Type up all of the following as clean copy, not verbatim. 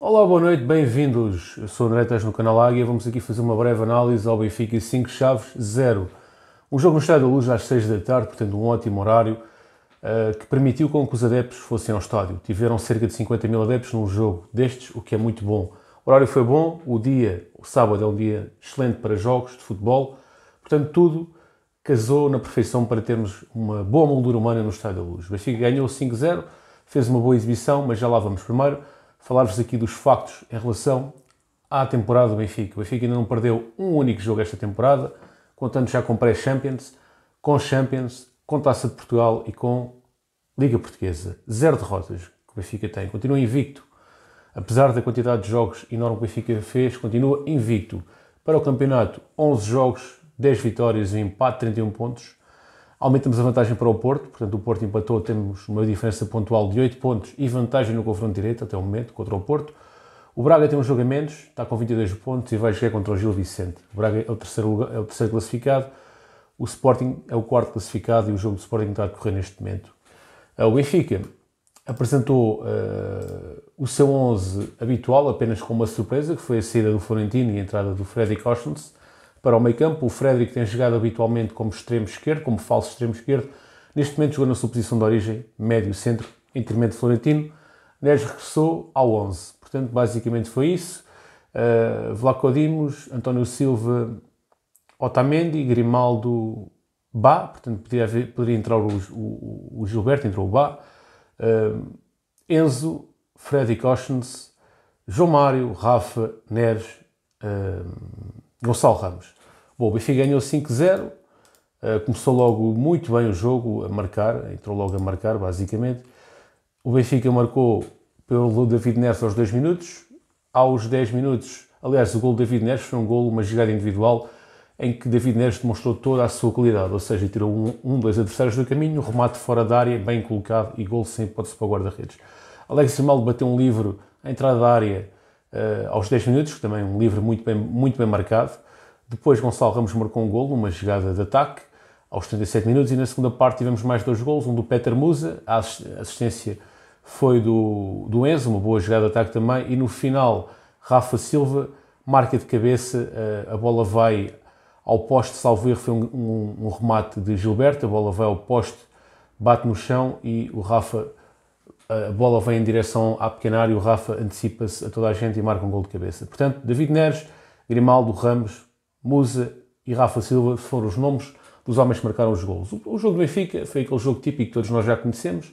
Olá, boa noite, bem-vindos. Eu sou o André, estás no canal Águia. Vamos aqui fazer uma breve análise ao Benfica 5 Chaves 0. Um jogo no Estádio da Luz às 6 da tarde, portanto um ótimo horário, que permitiu com que os adeptos fossem ao estádio. Tiveram cerca de 50 mil adeptos num jogo destes, o que é muito bom. O horário foi bom, o sábado é um dia excelente para jogos de futebol, portanto tudo casou na perfeição para termos uma boa moldura humana no Estádio da Luz. O Benfica ganhou 5-0, fez uma boa exibição, mas já lá vamos primeiro falar-vos aqui dos factos em relação à temporada do Benfica. O Benfica ainda não perdeu um único jogo esta temporada, contando já com pré-Champions, com Champions, com Taça de Portugal e com Liga Portuguesa. 0 derrotas que o Benfica tem. Continua invicto. Apesar da quantidade de jogos enorme que o Benfica fez, continua invicto. Para o campeonato, 11 jogos, 10 vitórias e um empate, 31 pontos. Aumentamos a vantagem para o Porto, portanto o Porto empatou, temos uma diferença pontual de 8 pontos e vantagem no confronto direto até o momento contra o Porto. O Braga tem um jogo a menos, está com 22 pontos e vai jogar contra o Gil Vicente. O Braga é o terceiro classificado, o Sporting é o quarto classificado e o jogo do Sporting está a decorrer neste momento. O Benfica apresentou o seu 11 habitual, apenas com uma surpresa, que foi a saída do Florentino e a entrada do Fredrik Oshens para o meio campo. O Fredrik tem jogado habitualmente como extremo esquerdo, como falso extremo esquerdo. Neste momento jogou na sua posição de origem, médio-centro, intermédio de Florentino. Neres regressou ao 11. Portanto, basicamente foi isso. Vlaco Dimos, António Silva, Otamendi, Grimaldo, Bá. Portanto, poderia entrar o Gilberto, entrou o Bá. Enzo, Fredrik Oshens, João Mário, Rafa, Neres, Gonçalo Ramos. Bom, o Benfica ganhou 5-0, começou logo muito bem o jogo, entrou logo a marcar, basicamente. O Benfica marcou pelo David Neres aos 2 minutos. Aos 10 minutos, aliás, o gol do David Neres foi um gol, uma jogada individual, em que David Neres demonstrou toda a sua qualidade, ou seja, tirou dois adversários do caminho, remate fora da área, bem colocado e gol sem hipótese para o guarda-redes. Alex Grimaldo bateu um livre à entrada da área, aos 10 minutos, também um livre muito bem marcado. Depois Gonçalo Ramos marcou um golo numa jogada de ataque aos 37 minutos e na segunda parte tivemos mais 2 golos, um do Peter Musa, a assistência foi do Enzo, uma boa jogada de ataque também, e no final Rafa Silva marca de cabeça, a bola vai ao poste, salvo erro, foi um remate de Gilberto, a bola vai ao poste, bate no chão e a bola vem em direção à pequena área e o Rafa antecipa-se a toda a gente e marca um gol de cabeça. Portanto, David Neres, Grimaldo, Ramos, Musa e Rafa Silva foram os nomes dos homens que marcaram os golos. O jogo do Benfica foi aquele jogo típico que todos nós já conhecemos.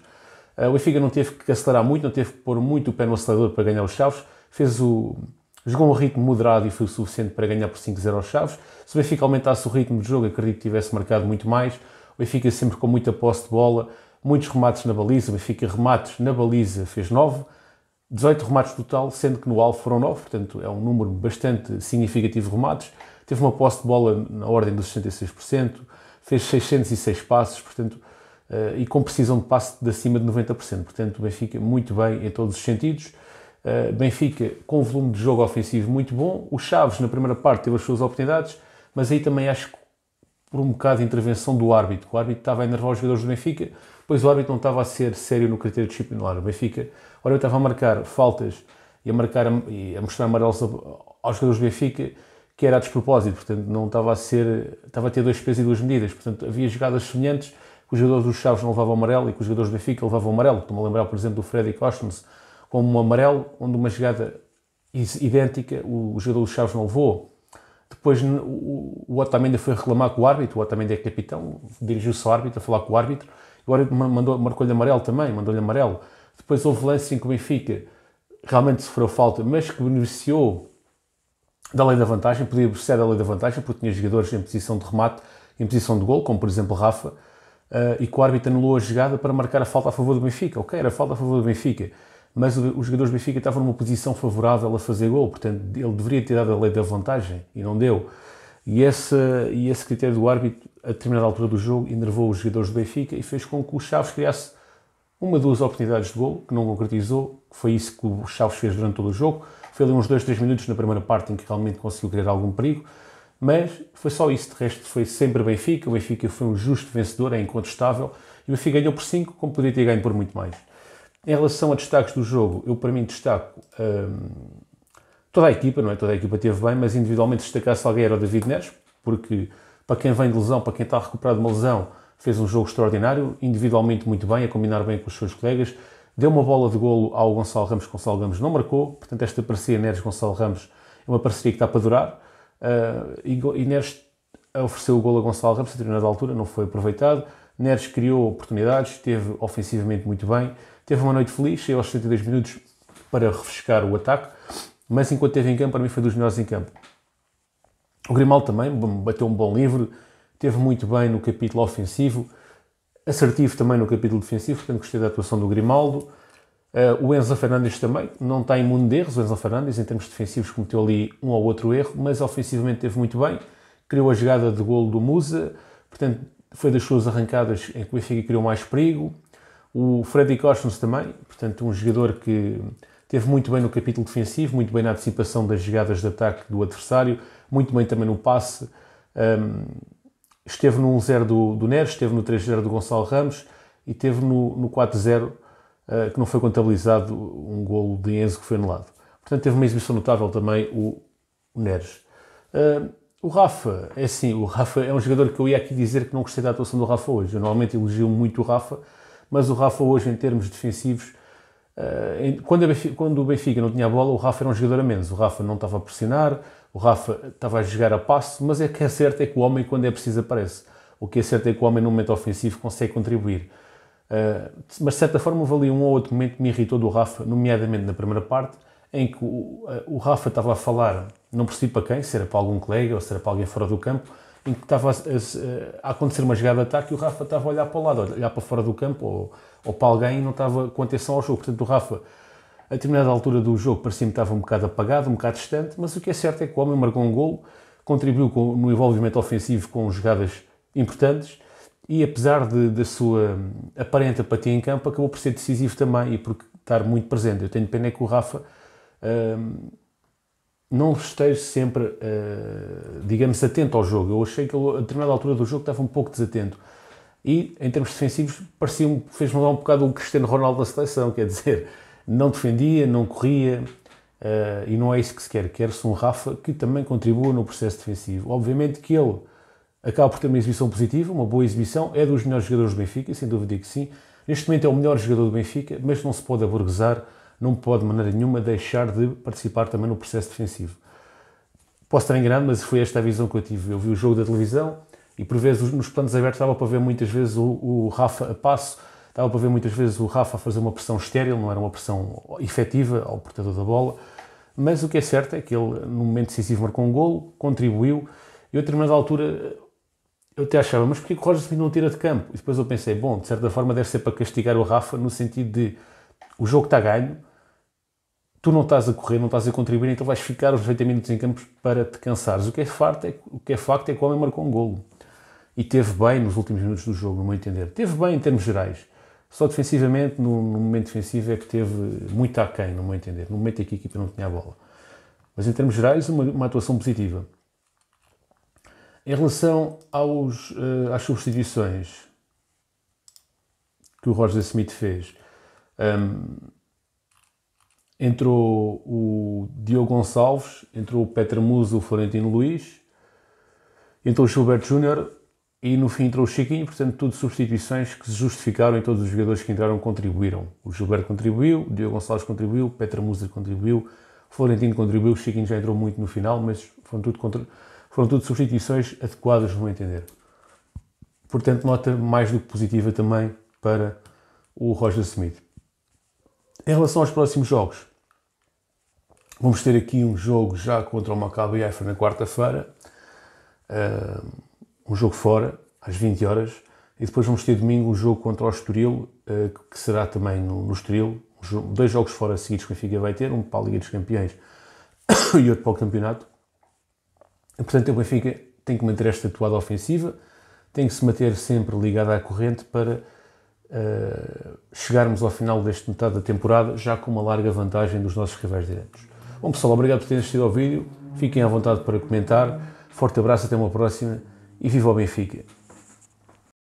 O Benfica não teve que acelerar muito, não teve que pôr muito o pé no acelerador para ganhar os Chaves. Jogou um ritmo moderado e foi o suficiente para ganhar por 5-0 aos Chaves. Se o Benfica aumentasse o ritmo de jogo, acredito que tivesse marcado muito mais. O Benfica sempre com muita posse de bola, muitos remates na baliza. O Benfica remates na baliza fez 9, 18 remates total, sendo que no alvo foram 9, portanto é um número bastante significativo de remates. Teve uma posse de bola na ordem dos 66%, fez 606 passos, portanto, e com precisão de passe de acima de 90%. Portanto, o Benfica muito bem em todos os sentidos. Benfica com um volume de jogo ofensivo muito bom. O Chaves, na primeira parte, teve as suas oportunidades, mas aí também acho que por um bocado de intervenção do árbitro. O árbitro estava a enervar os jogadores do Benfica, pois o árbitro não estava a ser sério no critério disciplinar. O Benfica, o árbitro estava a marcar faltas e a mostrar amarelos aos jogadores do Benfica, que era a despropósito, portanto não estava a ter 2 pesos e 2 medidas, portanto havia jogadas semelhantes que os jogadores dos Chaves não levavam amarelo e que os jogadores do Benfica levavam amarelo. Estou-me a lembrar, por exemplo, do Fredrik Oshens com um amarelo, onde uma jogada idêntica o jogador dos Chaves não levou. Depois o Otamendi foi reclamar com o árbitro, o Otamendi é capitão, dirigiu-se ao árbitro a falar com o árbitro, e o árbitro marcou-lhe amarelo também, mandou-lhe amarelo. Depois houve lance em que o Benfica realmente sofreu falta, mas que beneficiou da lei da vantagem, podia beneficiar da lei da vantagem, porque tinha jogadores em posição de remate, em posição de gol, como por exemplo Rafa, e que o árbitro anulou a jogada para marcar a falta a favor do Benfica. Ok, era a falta a favor do Benfica, mas os jogadores do Benfica estavam numa posição favorável a fazer gol, portanto ele deveria ter dado a lei da vantagem e não deu. E esse critério do árbitro, a determinada altura do jogo, enervou os jogadores do Benfica e fez com que o Chaves criasse 2 oportunidades de gol, que não concretizou, que foi isso que o Chaves fez durante todo o jogo. Foi ali uns 2-3 minutos na primeira parte em que realmente conseguiu criar algum perigo, mas foi só isso. De resto, foi sempre Benfica. O Benfica foi um justo vencedor, é incontestável, e o Benfica ganhou por 5, como poderia ter ganho por muito mais. Em relação a destaques do jogo, eu para mim destaco toda a equipa, não é? Toda a equipa teve bem, mas individualmente destacasse alguém era o David Neres, porque para quem vem de lesão, para quem está a recuperar de uma lesão, fez um jogo extraordinário, individualmente muito bem, a combinar bem com os seus colegas, deu uma bola de golo ao Gonçalo Ramos não marcou, portanto esta parceria Neres-Gonçalo Ramos é uma parceria que está para durar, e Neres ofereceu o golo a Gonçalo Ramos a determinada altura, não foi aproveitado. Neres criou oportunidades, esteve ofensivamente muito bem, teve uma noite feliz, chegou aos 72 minutos para refrescar o ataque, mas enquanto esteve em campo, para mim foi dos melhores em campo. O Grimaldo também bateu um bom livre, esteve muito bem no capítulo ofensivo, assertivo também no capítulo defensivo, portanto gostei da atuação do Grimaldo. O Enzo Fernandes também, não está imune de erros, o Enzo Fernandes em termos defensivos cometeu ali um ou outro erro, mas ofensivamente esteve muito bem, criou a jogada de golo do Musa, portanto foi das suas arrancadas em que o Benfica criou mais perigo. O Freddy Costens também, portanto um jogador que esteve muito bem no capítulo defensivo, muito bem na antecipação das jogadas de ataque do adversário, muito bem também no passe, esteve no 1-0 do Neres, esteve no 3-0 do Gonçalo Ramos e esteve no 4-0, que não foi contabilizado um golo de Enzo que foi anulado. Portanto teve uma exibição notável também o Neres. O Rafa, é assim, o Rafa é um jogador que eu ia aqui dizer que não gostei da atuação do Rafa hoje. Eu normalmente elogio muito o Rafa, mas o Rafa hoje em termos defensivos, quando o Benfica não tinha a bola, o Rafa era um jogador a menos. O Rafa não estava a pressionar, o Rafa estava a jogar a passo, mas o que é certo é que o homem, quando é preciso, aparece. O que é certo é que o homem, no momento ofensivo, consegue contribuir. Mas, de certa forma, houve ali um ou outro momento que me irritou do Rafa, nomeadamente na primeira parte, em que o Rafa estava a falar, não percebi para quem, se era para algum colega ou se era para alguém fora do campo, em que estava a acontecer uma jogada de ataque e o Rafa estava a olhar para o lado, a olhar para fora do campo ou para alguém e não estava com atenção ao jogo. Portanto, o Rafa, a determinada altura do jogo, parecia-me que estava um bocado apagado, um bocado distante, mas o que é certo é que o homem marcou um golo, contribuiu no envolvimento ofensivo com jogadas importantes e, apesar da sua aparente apatia em campo, acabou por ser decisivo também e por estar muito presente. Eu tenho pena que o Rafa não esteja sempre, digamos, atento ao jogo. Eu achei que ele, a determinada altura do jogo, estava um pouco desatento. E, em termos defensivos, fez-me dar um bocado o Cristiano Ronaldo da seleção, quer dizer, não defendia, não corria, e não é isso que se quer. Quer-se um Rafa que também contribua no processo defensivo. Obviamente que ele acaba por ter uma exibição positiva, uma boa exibição, é dos melhores jogadores do Benfica, sem dúvida que sim. Neste momento é o melhor jogador do Benfica, mas não se pode aburguesar, não pode de maneira nenhuma deixar de participar também no processo defensivo. Posso estar enganado, mas foi esta a visão que eu tive. Eu vi o jogo da televisão e por vezes nos planos abertos estava para ver muitas vezes o Rafa a passo, estava para ver muitas vezes o Rafa a fazer uma pressão estéril, não era uma pressão efetiva ao portador da bola, mas o que é certo é que ele no momento decisivo marcou um golo, contribuiu e a determinada altura eu até achava, mas porquê que o Roger Smith não tira de campo? E depois eu pensei, bom, de certa forma deve ser para castigar o Rafa no sentido de o jogo está ganho, tu não estás a correr, não estás a contribuir, então vais ficar os 90 minutos em campo para te cansares. O que é facto é que o homem marcou um golo. E teve bem nos últimos minutos do jogo, no meu entender. Teve bem em termos gerais. Só defensivamente, no momento defensivo, é que teve muito aquém, no meu entender. No momento em que a equipa não tinha a bola. Mas em termos gerais, uma atuação positiva. Em relação às substituições que o Roger Smith fez, entrou o Diogo Gonçalves, entrou o Petra Musa, o Florentino Luís, entrou o Gilberto Júnior e no fim entrou o Chiquinho, portanto tudo substituições que se justificaram e todos os jogadores que entraram contribuíram. O Gilberto contribuiu, o Diogo Gonçalves contribuiu, o Petra Musa contribuiu, o Florentino contribuiu, o Chiquinho já entrou muito no final, mas foram tudo substituições adequadas no meu entender. Portanto, nota mais do que positiva também para o Roger Smith. Em relação aos próximos jogos, vamos ter aqui um jogo já contra o Maccabi Haifa na quarta-feira, um jogo fora, às 20 horas, e depois vamos ter domingo um jogo contra o Estoril, que será também no Estoril, 2 jogos fora seguidos que o Benfica vai ter, um para a Liga dos Campeões e outro para o campeonato. E, portanto, o Benfica tem que manter esta atuada ofensiva, tem que se manter sempre ligado à corrente para chegarmos ao final desta metade da temporada já com uma larga vantagem dos nossos rivais diretos. Bom pessoal, obrigado por terem assistido ao vídeo, fiquem à vontade para comentar, forte abraço, até uma próxima e viva o Benfica!